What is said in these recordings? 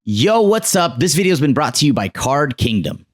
Yo, what's up? This video has been brought to you by Card Kingdom.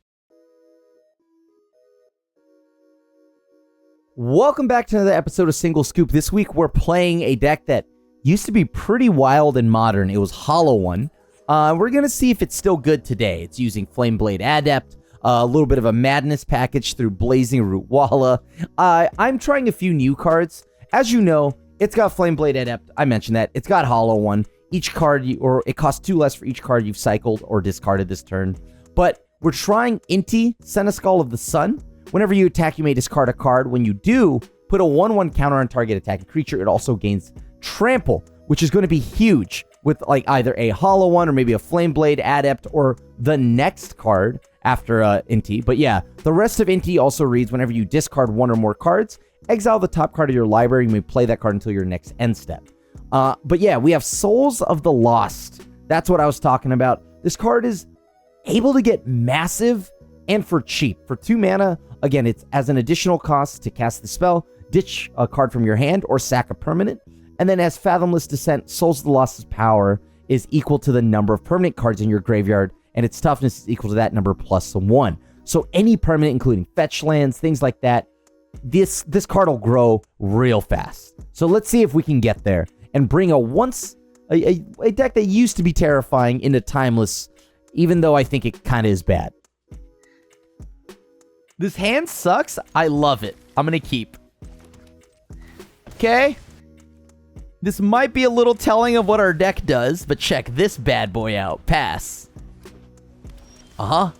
Welcome back to another episode of Single Scoop. This week we're playing a deck that used to be pretty wild and modern. It was Hollow One. We're going to see if it's still good today. It's using Flameblade Adept, a little bit of a Madness package through Blazing Root Walla. I'm trying a few new cards. As you know, it's got Flameblade Adept. I mentioned that. It's got Hollow One. Each card, it costs 2 less for each card you've cycled or discarded this turn. But we're trying Inti, Seneskull of the Sun. Whenever you attack, you may discard a card. When you do, put a 1/1 counter on target attacking creature. It also gains Trample, which is going to be huge with like either a Hollow One or maybe a Flameblade Adept or the next card after Inti. But yeah, the rest of Inti also reads whenever you discard 1 or more cards, exile the top card of your library. You may play that card until your next end step. But yeah, we have Souls of the Lost. That's what I was talking about. This card is able to get massive and for cheap. For 2 mana, again, it's as an additional cost to cast the spell, ditch a card from your hand, or sack a permanent. And then as Fathomless Descent, Souls of the Lost's power is equal to the number of permanent cards in your graveyard, and its toughness is equal to that number plus 1. So any permanent, including fetch lands, things like that, this card will grow real fast. So let's see if we can get there and bring a deck that used to be terrifying into Timeless, even though I think it kind of is bad. This hand sucks. I love it. I'm going to keep. Okay. This might be a little telling of what our deck does, but check this bad boy out. Pass. They're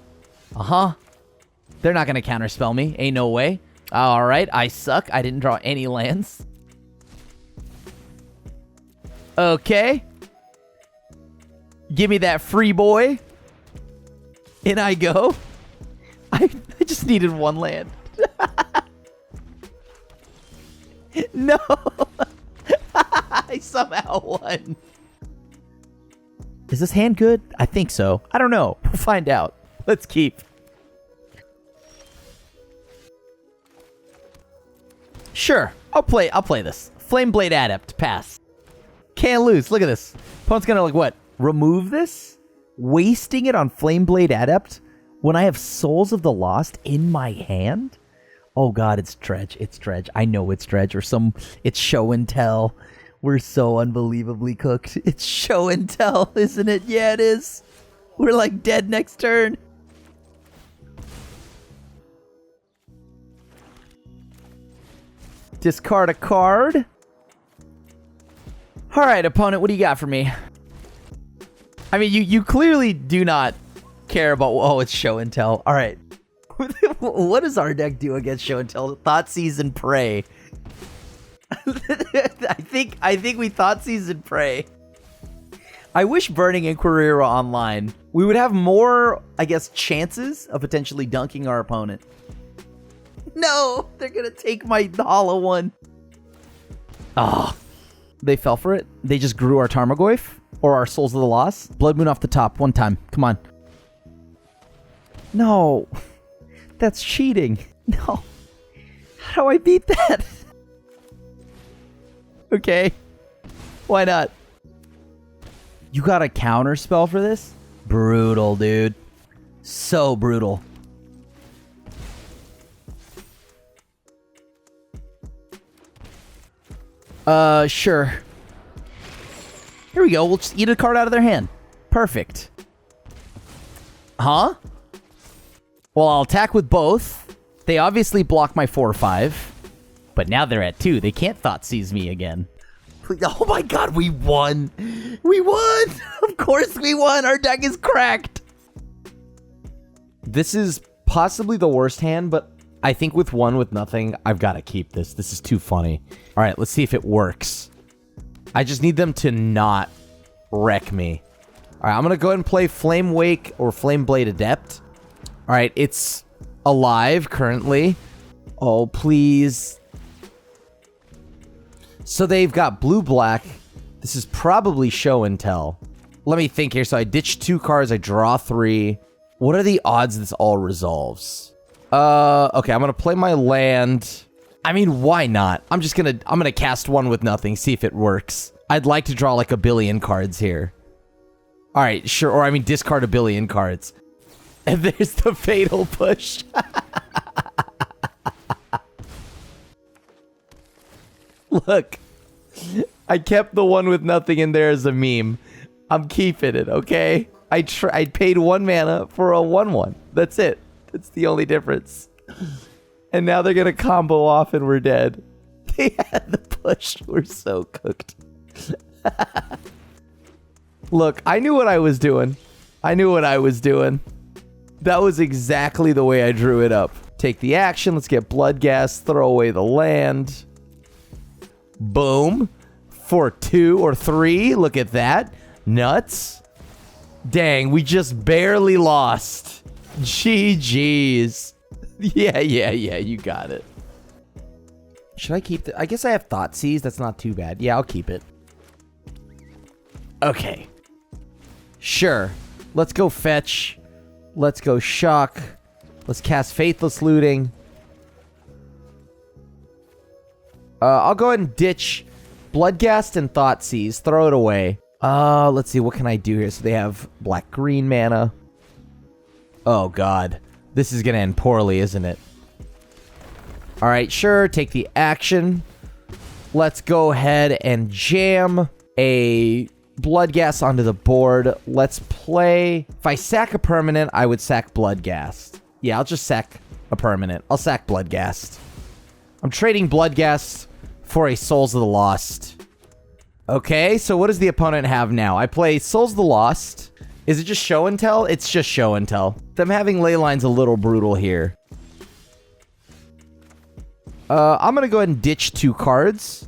not going to counterspell me. Ain't no way. All right. I suck. I didn't draw any lands. Okay. Give me that free boy. In I go. I just needed 1 land. No. I somehow won. Is this hand good? I think so. I don't know. We'll find out. Let's keep. Sure. I'll play this. Flameblade Adept. Pass. Can't lose. Look at this. Opponent's gonna, like, what? Remove this? Wasting it on Flameblade Adept when I have Souls of the Lost in my hand? Oh god, it's Dredge. It's Dredge. I know it's Dredge or it's show and tell. We're so unbelievably cooked. It's show and tell, isn't it? Yeah, it is. We're like dead next turn. Discard a card. All right, opponent, what do you got for me? I mean, you clearly do not care about... Oh, it's show and tell. All right. What does our deck do against show and tell? Thoughtseize and Prey. I think we Thoughtseize and Prey. I wish Burning Inquiry were online. We would have more, I guess, chances of potentially dunking our opponent. No, they're gonna take my Hollow One. Oh. They fell for it. They just grew our Tarmogoyf or our Souls of the Lost. Blood Moon off the top 1 time. Come on. No. That's cheating. No. How do I beat that? Okay. Why not? You got a counter spell for this? Brutal, dude. So brutal. Sure. Here we go. We'll just eat a card out of their hand. Perfect. Huh? Well, I'll attack with both. They obviously block my 4/5. But now they're at 2. They can't Thoughtseize me again. Oh my god, we won! We won! Of course we won! Our deck is cracked! This is possibly the worst hand, but I think with 1 with nothing, I've got to keep this. This is too funny. All right, let's see if it works. I just need them to not wreck me. All right, I'm going to go ahead and play Flame Wake or Flameblade Adept. All right, it's alive currently. Oh, please. So they've got blue-black. This is probably show and tell. Let me think here. So I ditch 2 cards. I draw 3. What are the odds this all resolves? Okay, I'm gonna play my land. I mean, why not? I'm gonna cast 1 with nothing, see if it works. I'd like to draw like a billion cards here. All right, sure. Or I mean, discard a billion cards. And there's the fatal push. Look, I kept the one with nothing in there as a meme. I'm keeping it, okay? I paid 1 mana for a 1/1. That's it. That's the only difference. And now they're gonna combo off and we're dead. They had the push. We're so cooked. Look, I knew what I was doing. I knew what I was doing. That was exactly the way I drew it up. Take the action. Let's get Bloodghast. Throw away the land. Boom. For 2 or 3. Look at that. Nuts. Dang, we just barely lost. GG's. Yeah, you got it. Should I keep I guess I have Thoughtseize. That's not too bad. Yeah, I'll keep it. Okay. Sure. Let's go fetch. Let's go shock. Let's cast Faithless Looting. I'll go ahead and ditch Bloodghast and Thoughtseize. Throw it away. Let's see. What can I do here? So they have black-green mana. Oh, God. This is going to end poorly, isn't it? All right, sure. Take the action. Let's go ahead and jam a Bloodghast onto the board. Let's play. If I sack a permanent, I would sack Bloodghast. Yeah, I'll just sack a permanent. I'll sack Bloodghast. I'm trading Bloodghast for a Souls of the Lost. Okay, so what does the opponent have now? I play Souls of the Lost. Is it just show and tell? It's just show and tell. Them having Leyline's a little brutal here. I'm going to go ahead and ditch 2 cards.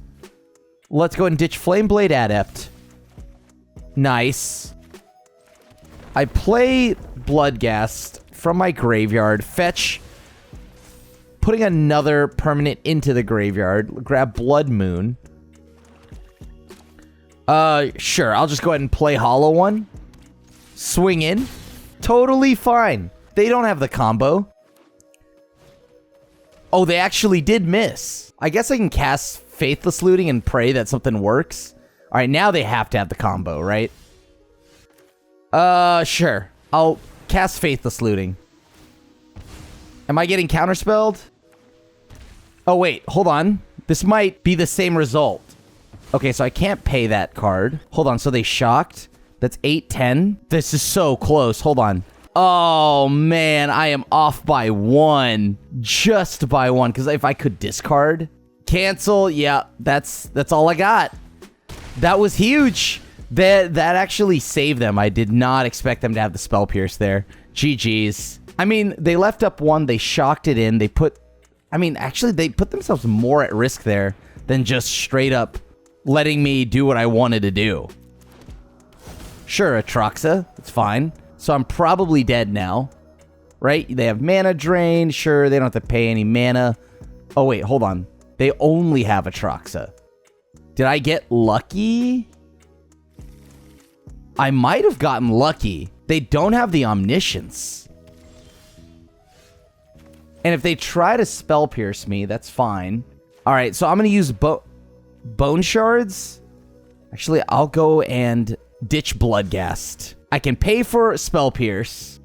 Let's go ahead and ditch Flameblade Adept. Nice. I play Bloodghast from my graveyard. Fetch. Putting another permanent into the graveyard. Grab Blood Moon. Sure. I'll just go ahead and play Hollow One. Swing in. Totally fine. They don't have the combo. Oh, they actually did miss. I guess I can cast Faithless Looting and pray that something works. All right, now they have to have the combo, right? Sure. I'll cast Faithless Looting. Am I getting counterspelled? Oh, wait. Hold on. This might be the same result. Okay, so I can't pay that card. Hold on. So they shocked. That's 8-10. This is so close. Hold on. Oh, man. I am off by 1. Just by 1. Because if I could discard. Cancel. Yeah, that's all I got. That was huge. That actually saved them. I did not expect them to have the Spell Pierce there. GG's. I mean, they left up 1. They shocked it in. They put themselves more at risk there than just straight up letting me do what I wanted to do. Sure, Atraxa. It's fine. So I'm probably dead now. Right? They have mana drain. Sure, they don't have to pay any mana. Oh, wait. Hold on. They only have Atraxa. Did I get lucky? I might have gotten lucky. They don't have the Omniscience. And if they try to Spell Pierce me, that's fine. All right, so I'm going to use Bone Shards. Actually, I'll go and ditch Bloodghast. I can pay for Spell Pierce.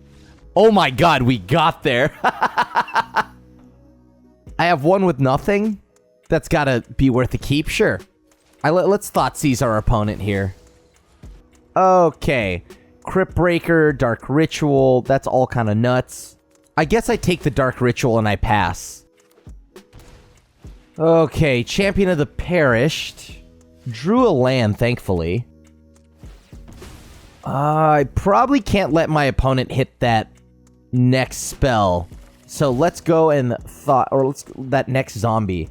Oh my god, we got there. I have 1 with nothing. That's got to be worth a keep, sure. Let's Thoughtseize our opponent here. Okay. Crypt Breaker, Dark Ritual. That's all kind of nuts. I guess I take the Dark Ritual and I pass. Okay. Champion of the Perished. Drew a land, thankfully. I probably can't let my opponent hit that next spell. So let's go and that next zombie.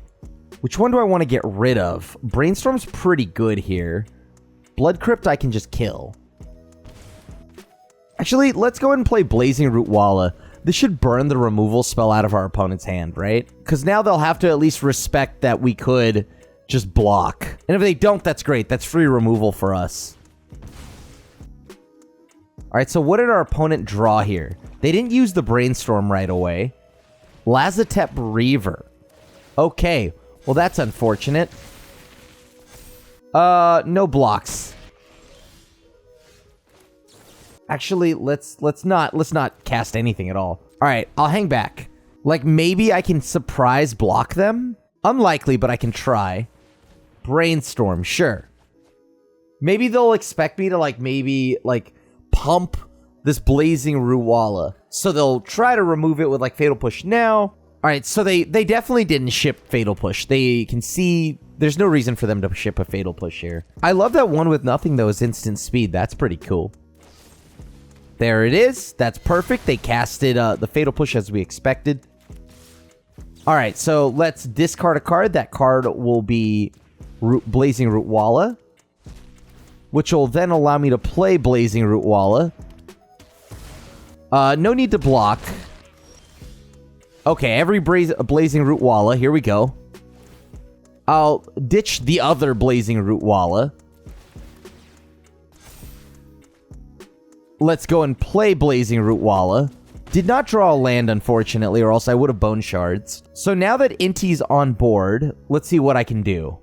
Which one do I want to get rid of? Brainstorm's pretty good here. Blood Crypt I can just kill. Actually, let's go ahead and play Blazing Root Walla. This should burn the removal spell out of our opponent's hand, right? Because now they'll have to at least respect that we could just block. And if they don't, that's great. That's free removal for us. All right, so what did our opponent draw here? They didn't use the Brainstorm right away. Lazotep Reaver. Okay, well, that's unfortunate. No blocks. Actually, let's not cast anything at all. All right, I'll hang back. Like, maybe I can surprise block them? Unlikely, but I can try. Brainstorm, sure. Maybe they'll expect me to, like, maybe, like, pump this Blazing Root Walla. So they'll try to remove it with, like, Fatal Push now. All right, so they definitely didn't ship Fatal Push. They can see there's no reason for them to ship a Fatal Push here. I love that one with nothing, though, is instant speed. That's pretty cool. There it is. That's perfect. They casted the Fatal Push as we expected. All right, so let's discard a card. That card will be Blazing Root Walla, which will then allow me to play Blazing Root Walla. No need to block. Okay, every Blazing Root Walla. Here we go. I'll ditch the other Blazing Root Walla. Let's go and play Blazing Root Walla. Did not draw a land, unfortunately, or else I would have Bone Shards. So now that Inti's on board, let's see what I can do.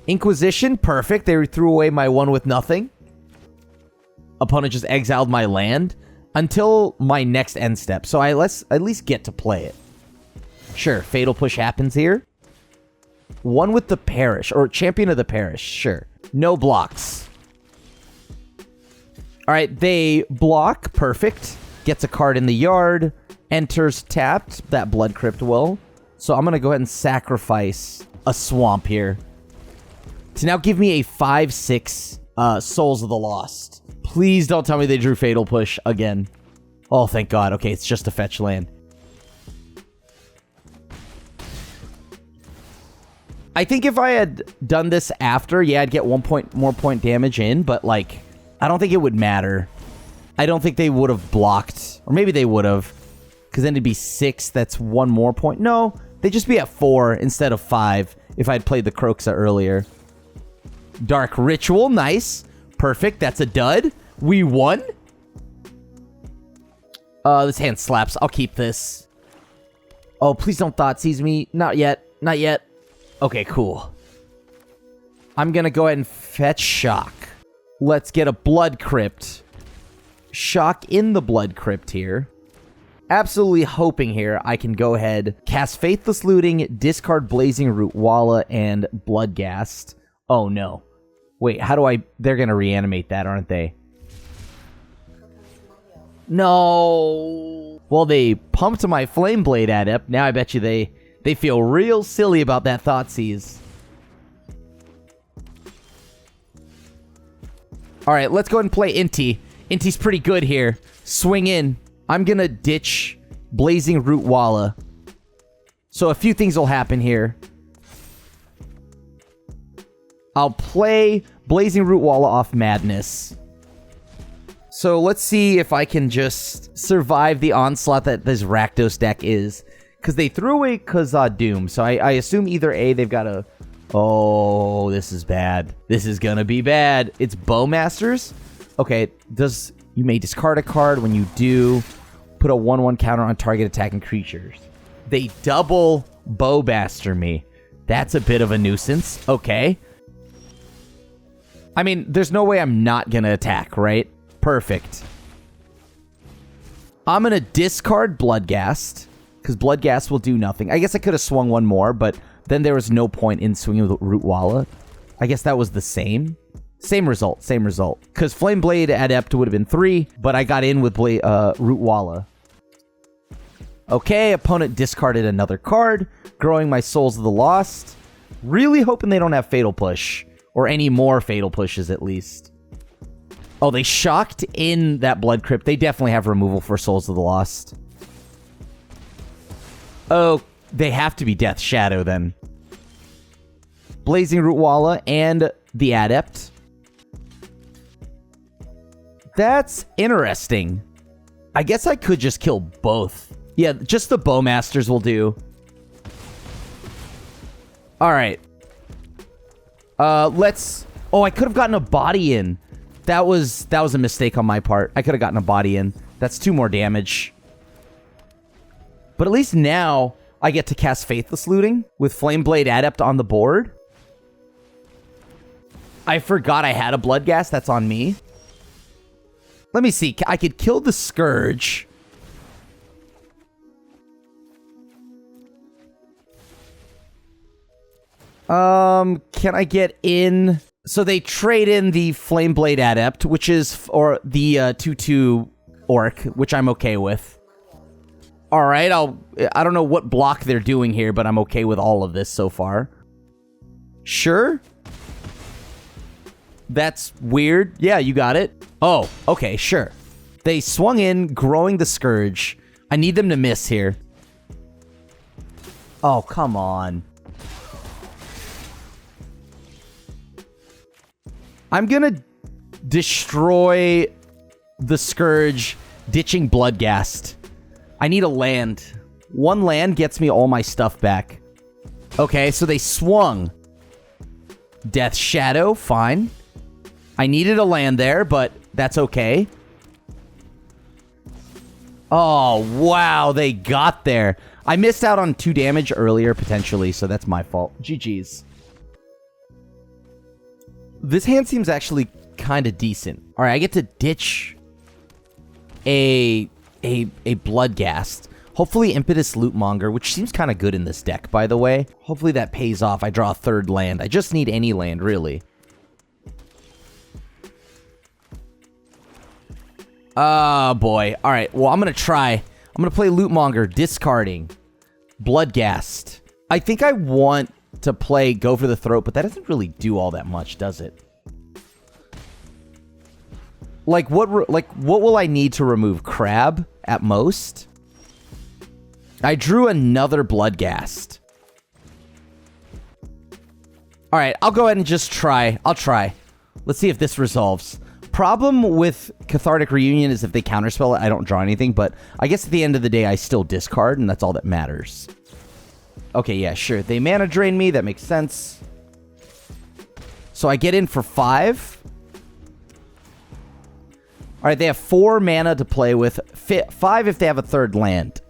Inquisition, perfect. They threw away my one with nothing. Opponent just exiled my land until my next end step. So let's at least get to play it. Sure, Fatal Push happens here. One with the Parish, or Champion of the Parish, sure. No blocks. All right, they block, perfect. Gets a card in the yard, enters tapped, that Blood Crypt will. So I'm going to go ahead and sacrifice a Swamp here to now give me a 5/6 Souls of the Lost. Please don't tell me they drew Fatal Push again. Oh, thank God. Okay, it's just a fetch land. I think if I had done this after, yeah, I'd get 1 more point damage in, but, like, I don't think it would matter. I don't think they would have blocked. Or maybe they would have. Because then it'd be 6. That's 1 more point. No, they'd just be at 4 instead of 5 if I'd played the Kroxa earlier. Dark Ritual, nice. Perfect, that's a dud. We won. This hand slaps. I'll keep this. Oh, please don't Thoughtseize me. Not yet. Not yet. Okay, cool. I'm going to go ahead and fetch Shock. Let's get a Blood Crypt. Shock in the Blood Crypt here. Absolutely hoping here I can go ahead, cast Faithless Looting, discard Blazing Root Walla, and Bloodghast. Oh, no. Wait, how do I... They're going to reanimate that, aren't they? No. Well, they pumped my Flameblade Adept. Now I bet you they feel real silly about that Thoughtseize. All right, let's go ahead and play Inti. Inti's pretty good here. Swing in. I'm going to ditch Blazing Root Walla. So a few things will happen here. I'll play Blazing Root Walla off Madness. So let's see if I can just survive the onslaught that this Rakdos deck is. Because they threw away Kazad Doom. So I assume either A, they've got a... Oh, this is bad. This is gonna be bad. It's Bowmasters. Okay, you may discard a card. When you do, put a 1/1 counter on target attacking creatures. They double Bowmaster me. That's a bit of a nuisance. Okay. I mean, there's no way I'm not gonna attack, right? Perfect. I'm gonna discard Bloodghast, because Bloodghast will do nothing. I guess I could have swung one more, but then there was no point in swinging with Root Walla. I guess that was the same. Same result, same result. Because Flameblade Adept would have been 3, but I got in with Root Walla. Okay, opponent discarded another card, growing my Souls of the Lost. Really hoping they don't have Fatal Push, or any more Fatal Pushes at least. Oh, they shocked in that Blood Crypt. They definitely have removal for Souls of the Lost. Oh, they have to be Death Shadow then. Blazing Root Walla and the Adept. That's interesting. I guess I could just kill both. Yeah, just the Bowmasters will do. Alright. Let's... Oh, I could have gotten a body in. That was a mistake on my part. I could have gotten a body in. That's 2 more damage. But at least now, I get to cast Faithless Looting with Flameblade Adept on the board. I forgot I had a Bloodghast. That's on me. Let me see. I could kill the Scourge. Can I get in? So they trade in the Flameblade Adept, which is, or the 2/2 Orc, which I'm okay with. All right, I don't know what block they're doing here, but I'm okay with all of this so far. Sure. That's weird. Yeah, you got it. Oh, okay, sure. They swung in, growing the Scourge. I need them to miss here. Oh, come on. I'm gonna destroy the Scourge, ditching Bloodghast. I need a land. One land gets me all my stuff back. Okay, so they swung. Death Shadow, fine. I needed a land there, but that's okay. Oh, wow, they got there. I missed out on 2 damage earlier, potentially, so that's my fault. GG's. This hand seems actually kind of decent. All right, I get to ditch a Bloodghast. Hopefully Impetus Lootmonger, which seems kind of good in this deck, by the way. Hopefully that pays off. I draw a 3rd land. I just need any land, really. Oh, boy. All right, well, I'm going to try. I'm going to play Lootmonger, discarding Bloodghast. I think I want to play Go for the Throat, but that doesn't really do all that much, does it? Like, what will I need to remove? Crab, at most? I drew another Bloodghast. All right, I'll go ahead and just try. I'll try. Let's see if this resolves. Problem with Cathartic Reunion is if they counterspell it, I don't draw anything, but I guess at the end of the day, I still discard, and that's all that matters. Okay, yeah, sure. They mana drain me. That makes sense. So I get in for 5. All right, they have 4 mana to play with. 5 if they have a 3rd land.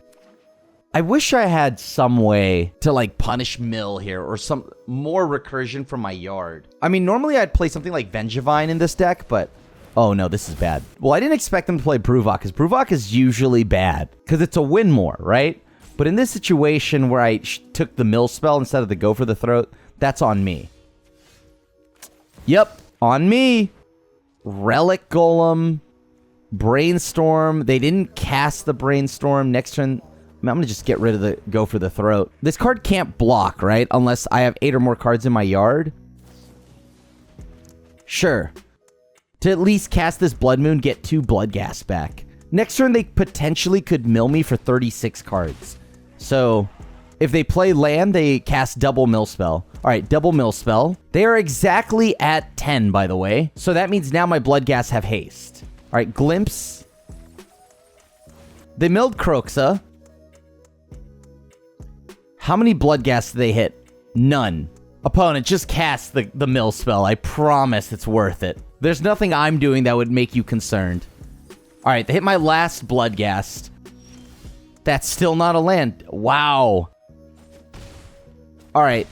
I wish I had some way to, like, punish Mill here or some more recursion from my yard. I mean, normally I'd play something like Vengevine in this deck, but... Oh, no, this is bad. Well, I didn't expect them to play Bruvok, because Bruvok is usually bad, because it's a win more, right? But in this situation where I took the Mill spell instead of the Go for the Throat, that's on me. Yep, on me. Relic Golem, Brainstorm. They didn't cast the Brainstorm. Next turn, I'm going to just get rid of the Go for the Throat. This card can't block, right? Unless I have 8 or more cards in my yard. Sure. To at least cast this Blood Moon, get 2 Bloodghast back. Next turn, they potentially could mill me for 36 cards. So, if they play land, they cast double mill spell. All right, double mill spell. They are exactly at 10, by the way. So that means now my Bloodghasts have haste. All right, Glimpse. They milled Kroxa. How many Bloodghasts do they hit? None. Opponent, just cast the mill spell. I promise it's worth it. There's nothing I'm doing that would make you concerned. All right, they hit my last Bloodghast. That's still not a land. Wow. All right.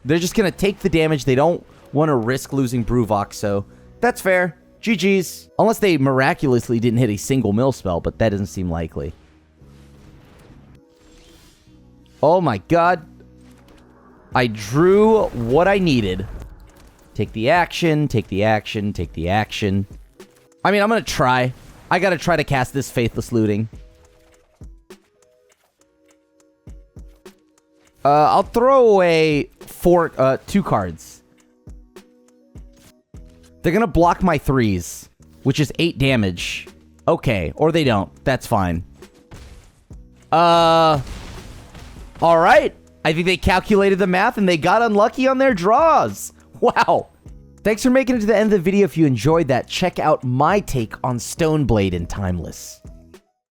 They're just going to take the damage. They don't want to risk losing Bruvok, so that's fair. GG's. Unless they miraculously didn't hit a single mill spell, but that doesn't seem likely. Oh my god. I drew what I needed. Take the action, take the action, take the action. I mean, I'm going to try. I got to try to cast this Faithless Looting. I'll throw away 2 cards. They're going to block my 3s, which is 8 damage. Okay, or they don't. That's fine. All right. I think they calculated the math and they got unlucky on their draws. Wow. Thanks for making it to the end of the video. If you enjoyed that, check out my take on Stoneblade and Timeless.